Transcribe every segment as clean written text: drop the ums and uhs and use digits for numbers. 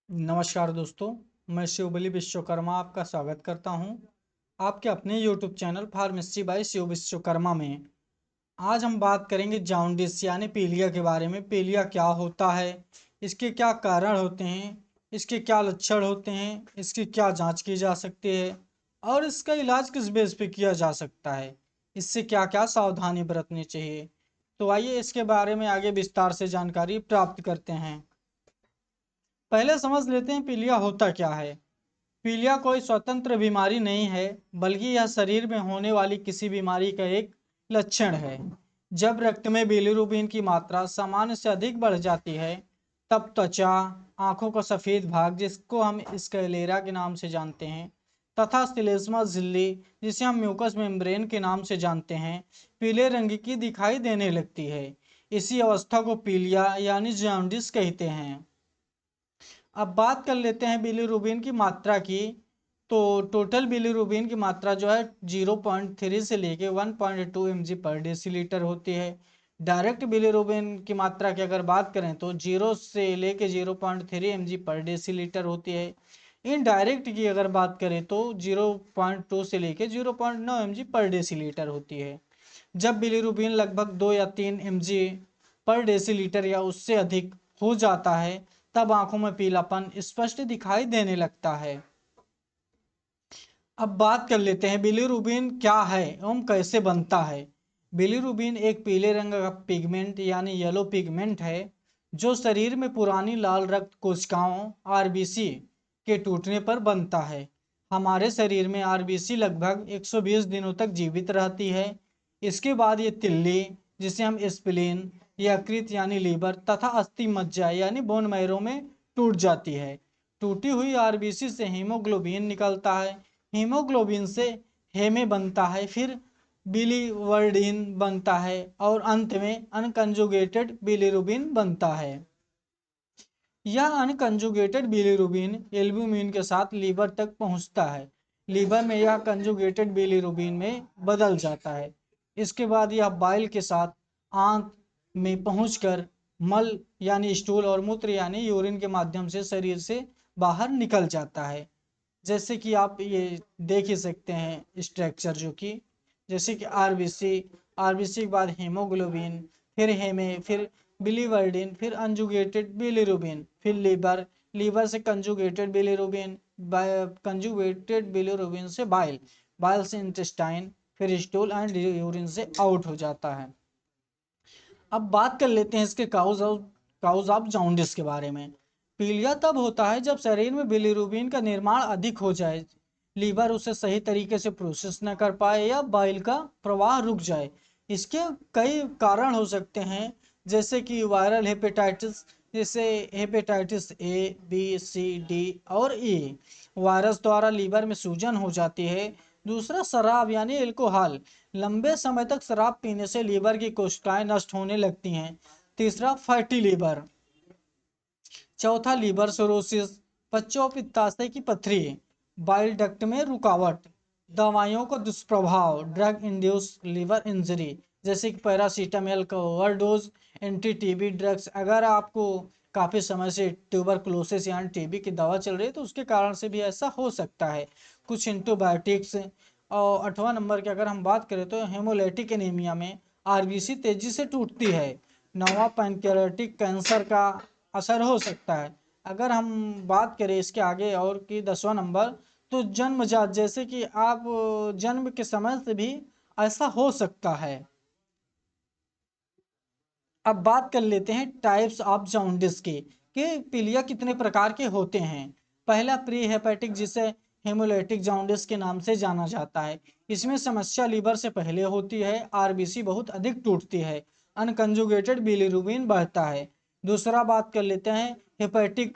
नमस्कार दोस्तों, मैं शिवबली विश्वकर्मा आपका स्वागत करता हूं आपके अपने YouTube channel pharmacy by Shiv Vishwakarma में। आज हम बात करेंगे जॉन्डिस यानी पीलिया के बारे में। पीलिया क्या होता है, इसके क्या कारण होते हैं, इसके क्या लक्षण होते हैं, इसकी क्या जांच की जा सकती है और इसका इलाज किस बेस पे किया जा सकता है, इससे क्या क्या सावधानी बरतनी चाहिए। तो आइए इसके बारे में आगे विस्तार से जानकारी प्राप्त करते हैं। पहले समझ लेते हैं पीलिया होता क्या है। पीलिया कोई स्वतंत्र बीमारी नहीं है, बल्कि यह शरीर में होने वाली किसी बीमारी का एक लक्षण है। जब रक्त में बिलिरुबिन की मात्रा सामान्य से अधिक बढ़ जाती है, तब त्वचा, आंखों का सफ़ेद भाग जिसको हम स्क्लेरा के नाम से जानते हैं, तथा श्लेष्मा झिल्ली जिसे हम म्यूकस मेम्ब्रेन के नाम से जानते हैं, पीले रंग की दिखाई देने लगती है। इसी अवस्था को पीलिया यानी जॉन्डिस कहते हैं। अब बात कर लेते हैं बिलीरुबिन की मात्रा की। तो टोटल बिलीरुबिन की मात्रा जो है 0.3 से लेके 1.2 mg पर डेसीलीटर होती है। डायरेक्ट बिलीरुबिन की मात्रा की अगर बात करें तो 0 से लेके 0.3 mg पर डेसीलीटर होती है। इनडायरेक्ट की अगर बात करें तो 0.2 से लेके 0.9 mg पर डेसीलीटर होती है। जब बिलीरुबिन लगभग 2 या 3 mg पर डेसीलीटर या उससे अधिक हो जाता है, तब आंखों में पीलापन स्पष्ट दिखाई देने लगता है। अब बात कर लेते हैं बिलीरुबिन क्या है एवं कैसे बनता है। बिलीरुबिन एक पीले रंग का पिगमेंट यानी येलो पिगमेंट है, जो शरीर में पुरानी लाल रक्त कोशिकाओं आरबीसी के टूटने पर बनता है। हमारे शरीर में आरबीसी लगभग 120 दिनों तक जीवित रहती है। इसके बाद ये तिल्ली, जिसे हम स्प्लीन, यकृत यानी लीवर तथा अस्थि मज्जा यानी बोन मैरो में टूट जाती है। टूटी हुई आरबीसी से हीमोग्लोबिन निकलता है, हीमोग्लोबिन से हेमे बनता है, फिर बिलीवर्डिन बनता है और अंत में अनकंजुगेटेड बिलीरुबिन बनता है। यह अनकंजुगेटेड बिलीरुबिन एल्ब्यूमिन के साथ लीवर तक पहुंचता है। लीवर में यह कंजुगेटेड बिलीरुबिन में बदल जाता है। इसके बाद यह बाइल के साथ आंत में पहुंचकर मल यानी स्टूल और मूत्र यानी यूरिन के माध्यम से शरीर से बाहर निकल जाता है। जैसे कि आप ये देख ही सकते हैं स्ट्रक्चर, जो कि जैसे कि आरबीसी, आरबीसी के बाद हीमोग्लोबिन, फिर हेमे, फिर बिलीवर्डिन, फिर कंजुगेटेड बिलीरुबिन, फिर लीवर, लीवर से कंजुगेटेड बिलीरुबिन, कंजुगेटेड बिलीरुबिन से बाइल, बाइल से इंटेस्टाइन, फिर स्टूल एंड यूरिन से आउट हो जाता है। अब बात कर लेते हैं इसके काउज ऑफ जॉन्डिस के बारे में। पीलिया तब होता है जब शरीर में बिलीरुबिन का निर्माण अधिक हो जाए, लीवर उसे सही तरीके से प्रोसेस न कर पाए या बाइल का प्रवाह रुक जाए। इसके कई कारण हो सकते हैं, जैसे कि वायरल हेपेटाइटिस, जैसे hepatitis A, B, C, D और ई, वायरस द्वारा लीवर में सूजन हो जाती है। दूसरा शराब यानी एल्कोहल, लंबे समय तक शराब पीने से लीवर की कोशिकाएं नष्ट होने लगती हैं। तीसरा फैटी लीवर। चौथा लीवर सिरोसिस, बच्चों पित्ताशय की पथरी, बाइल डक्ट में रुकावट, दवाइयों का दुष्प्रभाव, ड्रग इंड्यूस लीवर इंजरी, जैसे कि पैरासीटामोल का ओवरडोज, एंटी टीबी ड्रग्स। अगर आपको काफ़ी समय से ट्यूबरकुलोसिस यानी टीबी की दवा चल रही है तो उसके कारण से भी ऐसा हो सकता है। कुछ एंटीबायोटिक्स। और 8वां नंबर की अगर हम बात करें तो हेमोलाइटिक एनीमिया में आरबीसी तेजी से टूटती है। 9वां पैनक्रियाटिक कैंसर का असर हो सकता है। अगर हम बात करें इसके आगे और कि 10वां नंबर, तो जन्मजात, जैसे कि आप जन्म के समय से भी ऐसा हो सकता है। अब बात कर लेते हैं टाइप्स ऑफ जॉन्डिस के, कि पीलिया कितने प्रकार के होते हैं। पहला प्री हेपेटिक, जिसे हेमोलाइटिक जॉन्डिस के नाम से जाना जाता है। इसमें समस्या लीवर से पहले होती है, आरबीसी बहुत अधिक टूटती है, अनकंजुगेटेड बिलीरुबिन बढ़ता है। दूसरा बात कर लेते हैं हेपेटिक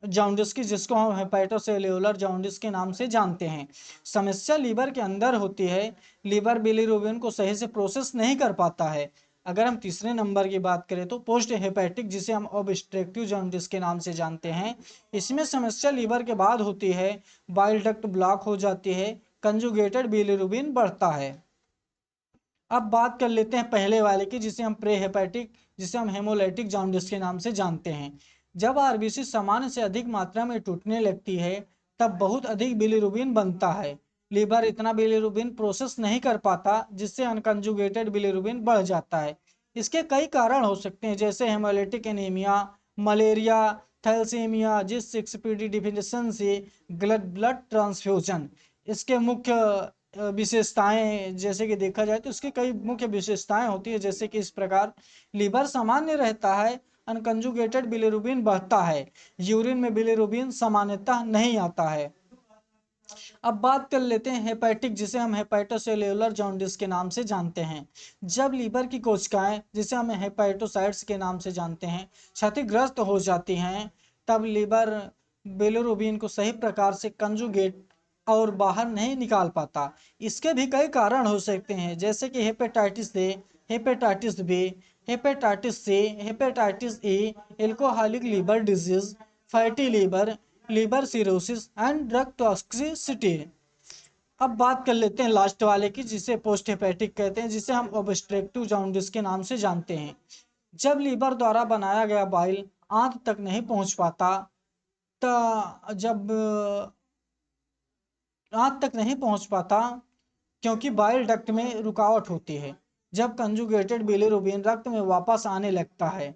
जॉन्डिस की, जिसको हम हेपेटोसेल्यूलर जॉन्डिस के नाम से जानते हैं। समस्या लीवर के अंदर होती है, लीवर बिलीरुबिन को सही से प्रोसेस नहीं कर पाता है। अगर हम तीसरे नंबर की बात करें तो पोस्ट हेपेटिक, जिसे हम ऑब्स्ट्रक्टिव जॉन्डिस के नाम से जानते हैं। इसमें समस्या लीवर के बाद होती है, बाइल डक्ट ब्लॉक हो जाती है, कंजुगेटेड बिलीरुबिन बढ़ता है। अब बात कर लेते हैं पहले वाले की, जिसे हम प्रे हेपेटिक, जिसे हम हेमोलाइटिक जॉन्डिस के नाम से जानते हैं। जब आरबीसी सामान्य से अधिक मात्रा में टूटने लगती है तब बहुत अधिक बिलिरुबिन बनता है। लीवर इतना बिलिरुबिन प्रोसेस नहीं कर पाता, जिससे अनकंजुगेटेड बिलिरुबिन बढ़ जाता है। इसके कई कारण हो सकते हैं, जैसे हेमोलिटिक एनीमिया, मलेरिया, थैलेसीमिया, जिस 6PD डिफिशियंसी, ब्लड ट्रांसफ्यूजन। इसके मुख्य विशेषताएं जैसे कि देखा जाए तो इसकी कई मुख्य विशेषताएं होती है, जैसे कि इस प्रकार: लीवर सामान्य रहता है, अनकंजुगेटेड बिलिरुबिन बढ़ता है, यूरिन में बिलिरुबिन सामान्यतः नहीं आता है। अब बात कर लेते हैं हेपेटिक, जिसे हम हेपेटोसेल्यूलर जॉन्डिस के नाम से जानते हैं। जब लीवर की कोशिकाएं, जिसे हम हेपेटोसाइट्स के नाम से जानते हैं, क्षतिग्रस्त हो जाती हैं, तब लीवर बिलिरुबिन को सही प्रकार से कंजुगेट और बाहर नहीं निकाल पाता। इसके भी कई कारण हो सकते हैं, जैसे कि hepatitis A, hepatitis B, hepatitis C, hepatitis E, alcoholic liver disease, fatty liver, liver cirrhosis and drug toxicity. अब बात कर लेते हैं लास्ट वाले की, जिसे पोस्ट हेपेटिक कहते हैं, जिसे हम ऑब्स्ट्रक्टिव जॉन्डिस के नाम से जानते हैं। जब लीवर द्वारा बनाया गया बाइल आंत तक नहीं पहुंच पाता, जब आंत तक नहीं पहुंच पाता क्योंकि बाइल डक्ट में रुकावट होती है। जब कंजुगेटेड बिलिरुबिन रक्त में वापस आने लगता है,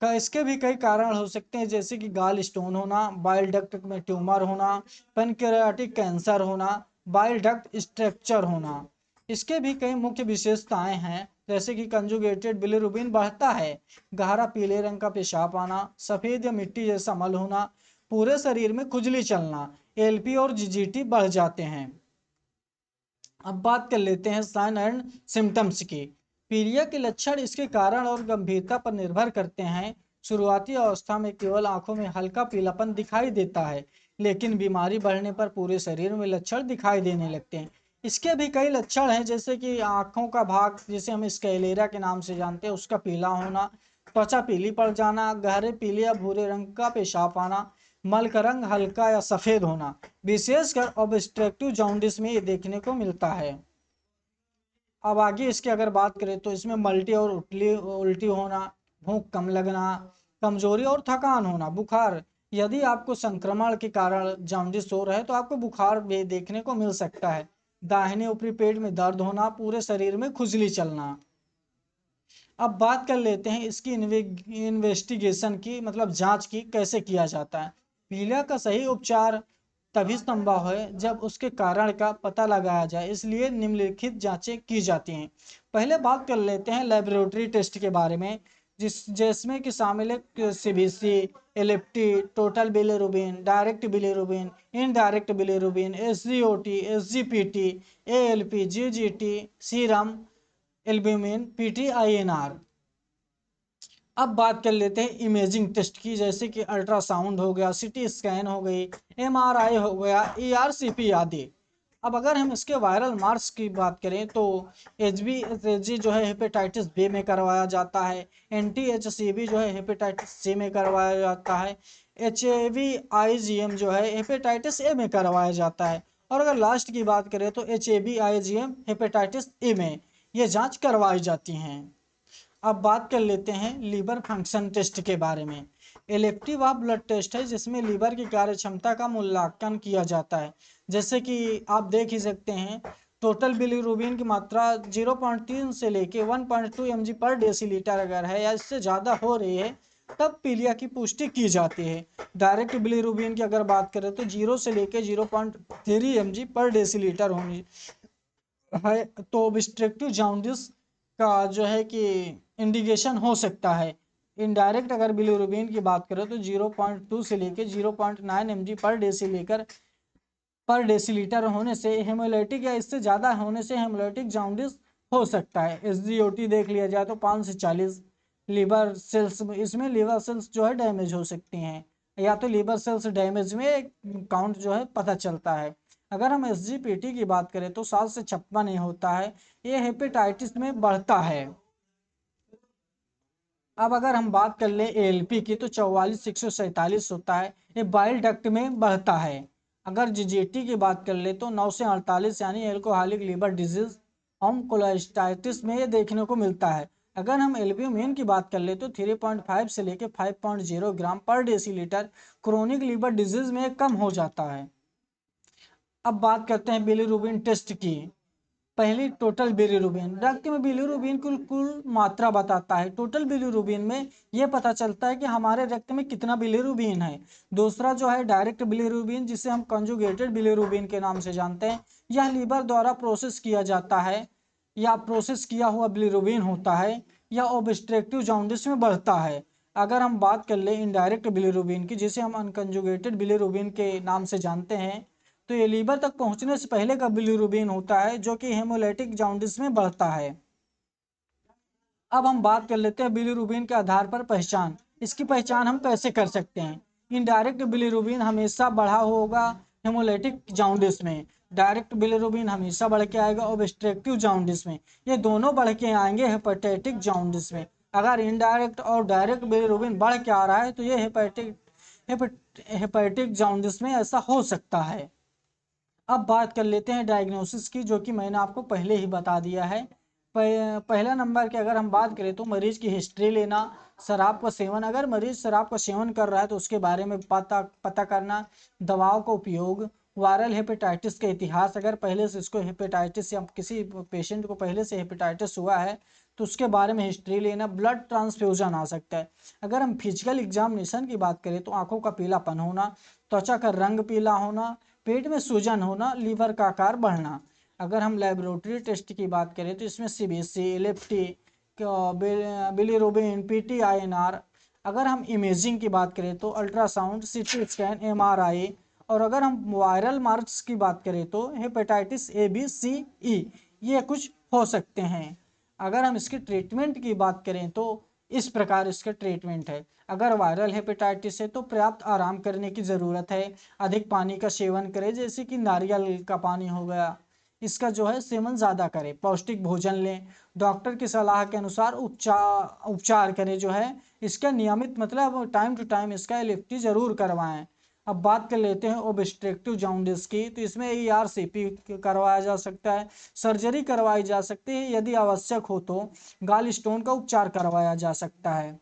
का इसके भी कई कारण हो सकते हैं, जैसे कि गाल स्टोन होना, बाइल डक्ट में ट्यूमर होना, पैनक्रियाटिक कैंसर होना, बाइल डक्ट स्ट्रक्चर होना। इसके भी कई मुख्य विशेषताएं हैं, जैसे कि कंजुगेटेड बिलिरुबिन बढ़ता है, गहरा पीले रंग का पेशाब आना, सफेद या मिट्टी जैसा मल होना, पूरे शरीर में खुजली चलना, एलपी और जीजीटी बढ़ जाते हैं। अब बात कर लेते हैं साइन एंड सिम्टम्स की। पीलिया के लक्षण इसके कारण और गंभीरता पर निर्भर करते हैं। शुरुआती अवस्था में केवल आंखों में हल्का पीलापन दिखाई देता है, लेकिन बीमारी बढ़ने पर पूरे शरीर में लक्षण दिखाई देने लगते हैं। इसके भी कई लक्षण हैं, जैसे कि आंखों का भाग, जिसे हम स्क्लेरा के नाम से जानते हैं, उसका पीला होना, त्वचा पीली पड़ जाना, गहरे पीले या भूरे रंग का पेशाब आना, मल का रंग हल्का या सफेद होना। विशेषकर ऑब्स्ट्रक्टिव जॉन्डिस में ये देखने को मिलता है। अब आगे इसकी अगर बात करें तो इसमें मल्टी और उल्टी होना, भूख कम लगना, कमजोरी और थकान होना, बुखार। यदि आपको संक्रमण के कारण जॉन्डिस हो रहा है तो आपको बुखार भी देखने को मिल सकता है। दाहिने ऊपरी पेट में दर्द होना, पूरे शरीर में खुजली चलना। अब बात कर लेते हैं इसकी इन्वेस्टिगेशन की, मतलब जांच की, कैसे किया जाता है। पीलिया का सही उपचार तभी संभव है जब उसके कारण का पता लगाया जाए, इसलिए निम्नलिखित जांचें की जाती हैं। पहले बात कर लेते हैं लेबोरेटरी टेस्ट के बारे में, जिसमें कि शामिल है सीबीसी, एलिप्टी, total bilirubin, direct bilirubin, indirect bilirubin, SGOT, SGPT, ALP, GGT, serum albumin, PT INR. अब बात कर लेते हैं इमेजिंग टेस्ट की, जैसे कि अल्ट्रासाउंड हो गया, सीटी स्कैन हो गई, एमआरआई हो गया, ईआरसीपी आदि। अब अगर हम इसके वायरल मार्क्स की बात करें तो एचबी जो है हेपेटाइटिस बी में करवाया जाता है, एनटीएचसीवी जो है हेपेटाइटिस सी में करवाया जाता है, एचएवी आईजीएम जो है हेपेटाइटिस ए में करवाया जाता है, और अगर लास्ट की बात करें तो एचएबी आईजीएम हेपेटाइटिस ए में ये जांच करवाई जाती हैं। अब बात कर लेते हैं लीवर फंक्शन टेस्ट के बारे में। इलेक्टिव वह ब्लड टेस्ट है जिसमें लीवर की कार्य क्षमता का मूल्यांकन किया जाता है। जैसे कि आप देख ही सकते हैं, टोटल बिलिरुबिन की मात्रा 0.3 से लेके 1.2 mg पर डेसीलीटर अगर है या इससे ज़्यादा हो रही है तब पीलिया की पुष्टि की जाती है। डायरेक्ट बिलिरुबिन की अगर बात करें तो 0 से लेके 0.3 mg पर डेसीलीटर होनी है, तो ऑब्स्ट्रक्टिव जॉन्डिस का जो है कि इंडिकेशन हो सकता है। इनडायरेक्ट अगर बिलिरुबिन की बात करें तो 0.2 से लेके 0.9 mg पर डेसीलीटर होने से हेमोलाइटिक या इससे ज़्यादा होने से हेमोलाइटिक जॉन्डिस हो सकता है। एसजीओटी देख लिया जाए तो 5 से 40। लीवर सेल्स, इसमें लीवर सेल्स जो है डैमेज हो सकती हैं, या तो लीवर सेल्स डैमेज में काउंट जो है पता चलता है। अगर हम एसजीपीटी की बात करें तो 7 से 56 ही होता है, ये हेपेटाइटिस में बढ़ता है। अब अगर हम बात कर ले एएलपी की तो 44 से 147 होता है, ये बाइल डक्ट में बढ़ता है। अगर जीजीटी की बात कर ले तो 9 से 48 यानी एल्कोहलिक लीवर डिजीज ऑम कोलेस्टाइटिस में ये देखने को मिलता है। अगर हम एल्ब्यूमिन की बात कर ले तो 3.5 से लेकर 5.0 ग्राम पर डेसीलीटर क्रोनिक लीवर डिजीज में कम हो जाता है। अब बात करते हैं बिलीरुबिन टेस्ट की। पहली टोटल बिलीरुबिन, रक्त में बिलीरुबिन कुल मात्रा बताता है। टोटल बिलीरुबिन में यह पता चलता है कि हमारे रक्त में कितना बिलीरुबिन है। दूसरा जो है डायरेक्ट बिलीरुबिन, जिसे हम कंजुगेटेड बिलीरुबिन के नाम से जानते हैं, यह लीवर द्वारा प्रोसेस किया जाता है या प्रोसेस किया हुआ बिलीरुबिन होता है या ऑब्स्ट्रक्टिव जॉन्डिस में बढ़ता है। अगर हम बात कर ले इनडायरेक्ट बिलीरुबिन की, जिसे हम अनकंजुगेटेड बिलीरुबिन के नाम से जानते हैं, तो ये लीवर तक पहुंचने से पहले का बिलीरुबिन होता है जो कि हेमोलाइटिक जॉन्डिस में बढ़ता है। अब हम बात कर लेते हैं बिलीरुबिन के आधार पर पहचान। इसकी पहचान हम कैसे कर सकते हैं? इनडायरेक्ट बिलीरुबिन हमेशा बढ़ा होगा हेमोलाइटिक जॉन्डिस में, डायरेक्ट बिलीरुबिन हमेशा बढ़ के आएगा ऑब्स्ट्रक्टिव जॉन्डिस में, ये दोनों बढ़ के आएंगे हेपेटाइटिक जॉन्डिस में। अगर इनडायरेक्ट और डायरेक्ट बिलीरुबिन बढ़ के आ रहा है तो ये हेपेटाइटिक जॉन्डिस में ऐसा हो सकता है। अब बात कर लेते हैं डायग्नोसिस की, जो कि मैंने आपको पहले ही बता दिया है। पहला नंबर की अगर हम बात करें तो मरीज की हिस्ट्री लेना, शराब का सेवन, अगर मरीज शराब का सेवन कर रहा है तो उसके बारे में पता करना, दवाओं का उपयोग, वायरल हेपेटाइटिस का इतिहास, अगर पहले से इसको हेपेटाइटिस या किसी पेशेंट को पहले से हेपेटाइटिस हुआ है तो उसके बारे में हिस्ट्री लेना, ब्लड ट्रांसफ्यूजन आ सकता है। अगर हम फिजिकल एग्जामिनेशन की बात करें तो आंखों का पीलापन होना, त्वचा का रंग पीला होना, पेट में सूजन होना, लीवर का आकार बढ़ना। अगर हम लेबोरेटरी टेस्ट की बात करें तो इसमें सीबीसी, एलएफटी, बिलीरुबिन, पीटीआईएनआर। अगर हम इमेजिंग की बात करें तो अल्ट्रासाउंड, सीटी स्कैन, एमआरआई। और अगर हम वायरल मार्क्स की बात करें तो हेपेटाइटिस ए, बी, सी, ई, ये कुछ हो सकते हैं। अगर हम इसके ट्रीटमेंट की बात करें तो इस प्रकार इसका ट्रीटमेंट है। अगर वायरल हेपेटाइटिस है तो पर्याप्त आराम करने की ज़रूरत है, अधिक पानी का सेवन करें, जैसे कि नारियल का पानी हो गया, इसका जो है सेवन ज़्यादा करें, पौष्टिक भोजन लें, डॉक्टर की सलाह के अनुसार उपचार करें, जो है इसका नियमित मतलब टाइम टू टाइम इसका एलएफटी ज़रूर करवाएं। अब बात कर लेते हैं ऑब्स्ट्रक्टिव जॉन्डिस की, तो इसमें ईआरसीपी करवाया जा सकता है, सर्जरी करवाई जा सकती है, यदि आवश्यक हो तो गाल स्टोन का उपचार करवाया जा सकता है।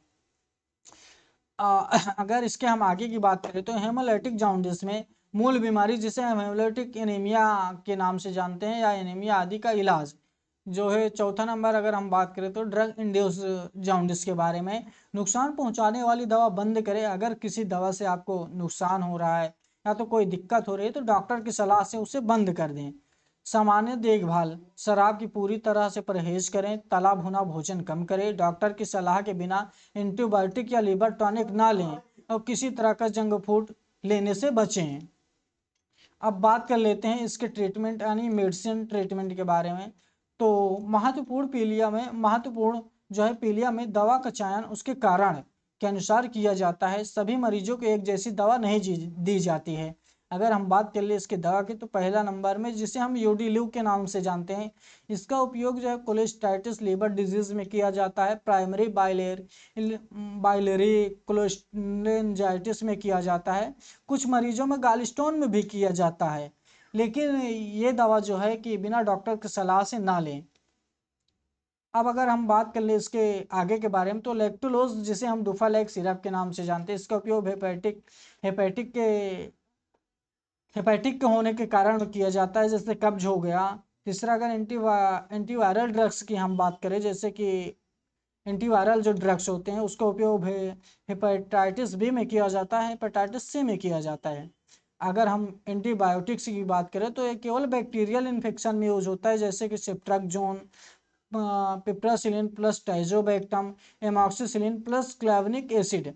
अगर इसके हम आगे की बात करें तो हेमोलाइटिक जॉन्डिस में मूल बीमारी, जिसे हम हेमोलाइटिक एनीमिया के नाम से जानते हैं या एनीमिया आदि का इलाज जो है। चौथा नंबर अगर हम बात करें तो ड्रग इंड्यूस जॉन्डिस के बारे में, नुकसान पहुंचाने वाली दवा बंद करें। अगर किसी दवा से आपको नुकसान हो रहा है या तो कोई दिक्कत हो रही है तो डॉक्टर की सलाह से उसे बंद कर दें। सामान्य देखभाल, शराब की पूरी तरह से परहेज करें, तला भुना भोजन कम करें, डॉक्टर की सलाह के बिना एंटीबायोटिक या लिवर टॉनिक ना लें और किसी तरह का जंक फूड लेने से बचें। अब बात कर लेते हैं इसके ट्रीटमेंट यानी मेडिसिन ट्रीटमेंट के बारे में। तो महत्वपूर्ण जो है पीलिया में दवा का चयन उसके कारण के अनुसार किया जाता है। सभी मरीजों को एक जैसी दवा नहीं दी जाती है। अगर हम बात कर ले इसके दवा की तो पहला नंबर में जिसे हम यूडिल्यू के नाम से जानते हैं, इसका उपयोग जो है कोलेस्टाइटिस लीवर डिजीज में किया जाता है, प्राइमरी बाइलेरी कोलेस्टेंजाइटिस में किया जाता है, कुछ मरीजों में गालस्टोन में भी किया जाता है। लेकिन ये दवा जो है कि बिना डॉक्टर की सलाह से ना लें। अब अगर हम बात कर ले इसके आगे के बारे में तो लैक्टुलोज, जिसे हम डुफालैक सिरप के नाम से जानते हैं, इसका उपयोग हेपेटिक के होने के कारण किया जाता है, जैसे कब्ज हो गया। तीसरा अगर एंटीवायरल ड्रग्स की हम बात करें, जैसे कि एंटीवायरल जो ड्रग्स होते हैं उसका उपयोग हेपेटाइटिस बी में किया जाता है, हेपेटाइटिस सी में किया जाता है। अगर हम एंटीबायोटिक्स की बात करें तो ये केवल बैक्टीरियल इन्फेक्शन में यूज होता है, जैसे कि सिप्ट्रैक्जोन, piperacillin plus टाइजोबैक्टम, amoxicillin plus क्लैवनिक acid.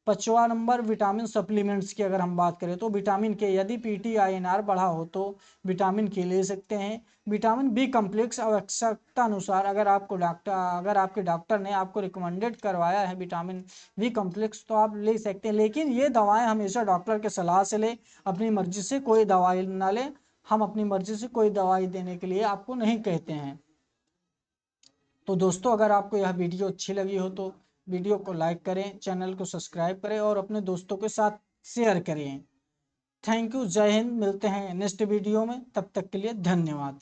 पांचवा नंबर विटामिन सप्लीमेंट्स की अगर हम बात करें तो विटामिन के, यदि पीटीआईएनआर बढ़ा हो तो विटामिन के ले सकते हैं। विटामिन बी कम्प्लेक्स आवश्यकता अनुसार अगर आपके डॉक्टर ने आपको रिकमेंडेड करवाया है विटामिन बी कम्प्लेक्स तो आप ले सकते हैं, लेकिन ये दवाएं हमेशा डॉक्टर के सलाह से ले, अपनी मर्जी से कोई दवाई ना ले। हम अपनी मर्जी से कोई दवाई देने के लिए आपको नहीं कहते हैं। तो दोस्तों अगर आपको यह वीडियो अच्छी लगी हो तो वीडियो को लाइक करें, चैनल को सब्सक्राइब करें और अपने दोस्तों के साथ शेयर करें। थैंक यू, जय हिंद। मिलते हैं नेक्स्ट वीडियो में, तब तक के लिए धन्यवाद।